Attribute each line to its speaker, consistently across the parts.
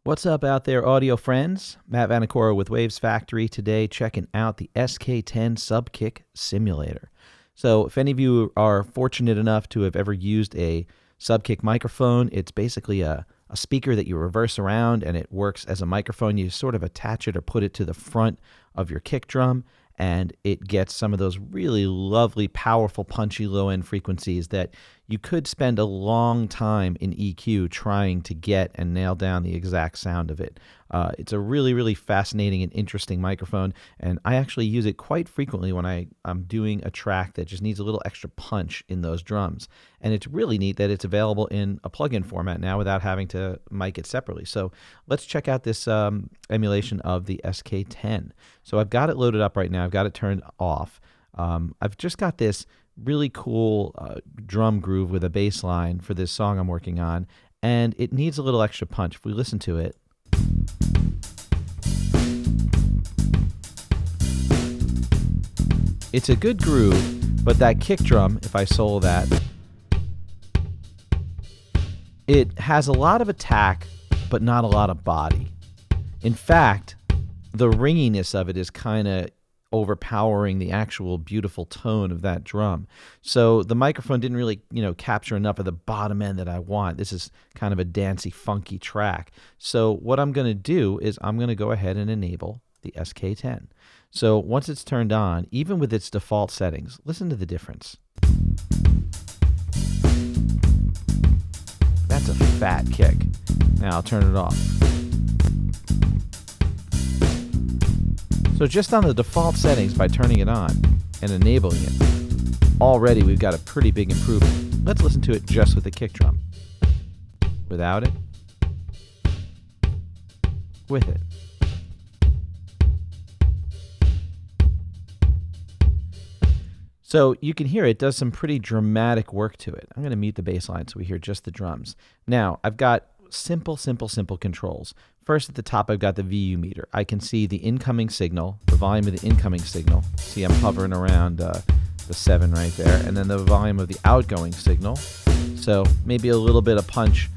Speaker 1: What's up out there, audio friends? Matt Vanacora with Waves Factory today, checking out the SK10 Subkick simulator. So if any of you are fortunate enough to have ever used a Subkick microphone, it's basically a speaker that you reverse around and it works as a microphone. You sort of attach it or put it to the front of your kick drum, and it gets some of those really lovely, powerful, punchy low-end frequencies that you could spend a long time in EQ trying to get and nail down the exact sound of it. It's a really, really fascinating and interesting microphone, and I actually use it quite frequently when I'm doing a track that just needs a little extra punch in those drums. And it's really neat that it's available in a plug-in format now without having to mic it separately. So let's check out this emulation of the SK10. So I've got it loaded up right now. I've got it turned off. I've just got this really cool drum groove with a bass line for this song I'm working on, and it needs a little extra punch. If we listen to it, it's a good groove, but that kick drum, if I solo that, it has a lot of attack, but not a lot of body. In fact, the ringiness of it is kind of overpowering the actual beautiful tone of that drum. So the microphone didn't really, capture enough of the bottom end that I want. This is kind of a dancey, funky track. So what I'm going to do is I'm going to go ahead and enable the SK10. So once it's turned on, even with its default settings, listen to the difference. That's a fat kick. Now I'll turn it off. So just on the default settings, by turning it on and enabling it, already we've got a pretty big improvement. Let's listen to it just with the kick drum. Without it. With it. So you can hear it does some pretty dramatic work to it. I'm going to mute the bass line so we hear just the drums. Now, I've got simple controls. First at the top, I've got the VU meter. I can see the incoming signal, the volume of the incoming signal. See, I'm hovering around the 7 right there. And then the volume of the outgoing signal. So maybe a little bit of punch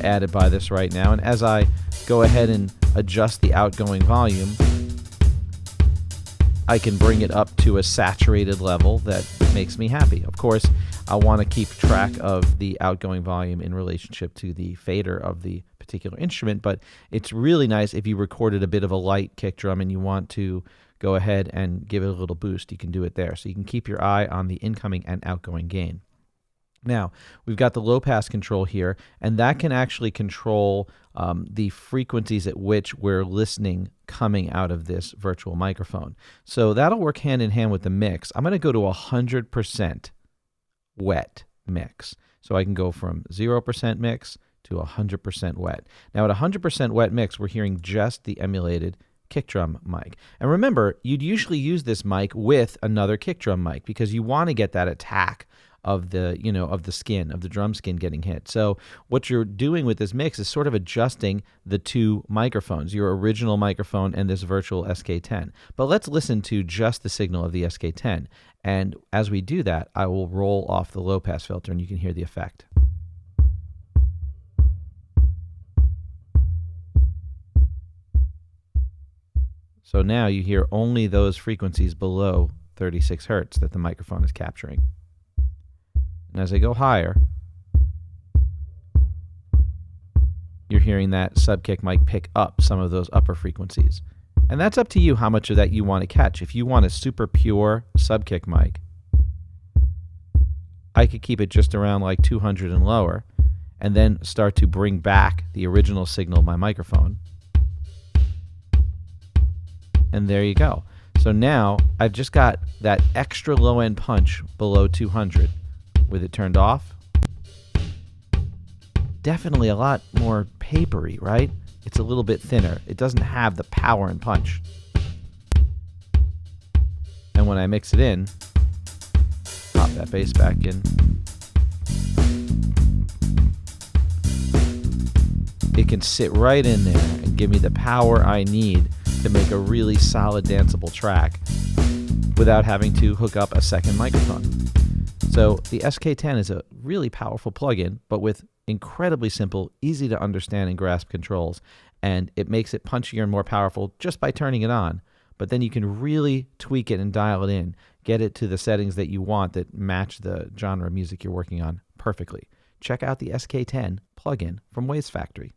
Speaker 1: added by this right now. And as I go ahead and adjust the outgoing volume, I can bring it up to a saturated level that makes me happy. Of course, I want to keep track of the outgoing volume in relationship to the fader of the particular instrument, but it's really nice if you recorded a bit of a light kick drum and you want to go ahead and give it a little boost, you can do it there. So you can keep your eye on the incoming and outgoing gain. Now, we've got the low pass control here, and that can actually control the frequencies at which we're listening coming out of this virtual microphone. So that'll work hand in hand with the mix. I'm going to go to 100% wet mix. So I can go from 0% mix to 100% wet. Now at 100% wet mix, we're hearing just the emulated kick drum mic. And remember, you'd usually use this mic with another kick drum mic because you want to get that attack of the, of the skin, of the drum skin getting hit. So what you're doing with this mix is sort of adjusting the two microphones, your original microphone and this virtual SK10. But let's listen to just the signal of the SK10. And as we do that, I will roll off the low pass filter and you can hear the effect. So now you hear only those frequencies below 36 hertz that the microphone is capturing. And as I go higher, you're hearing that Subkick mic pick up some of those upper frequencies. And that's up to you how much of that you want to catch. If you want a super pure Subkick mic, I could keep it just around like 200 and lower, and then start to bring back the original signal of my microphone. And there you go. So now I've just got that extra low-end punch below 200 with it turned off. Definitely a lot more papery, right? It's a little bit thinner. It doesn't have the power and punch. And when I mix it in, pop that bass back in, it can sit right in there and give me the power I need to make a really solid danceable track without having to hook up a second microphone. So the SK10 is a really powerful plugin, but with incredibly simple, easy to understand and grasp controls. and it makes it punchier and more powerful just by turning it on. But then you can really tweak it and dial it in, get it to the settings that you want that match the genre of music you're working on perfectly. Check out the SK10 plugin from Waves Factory.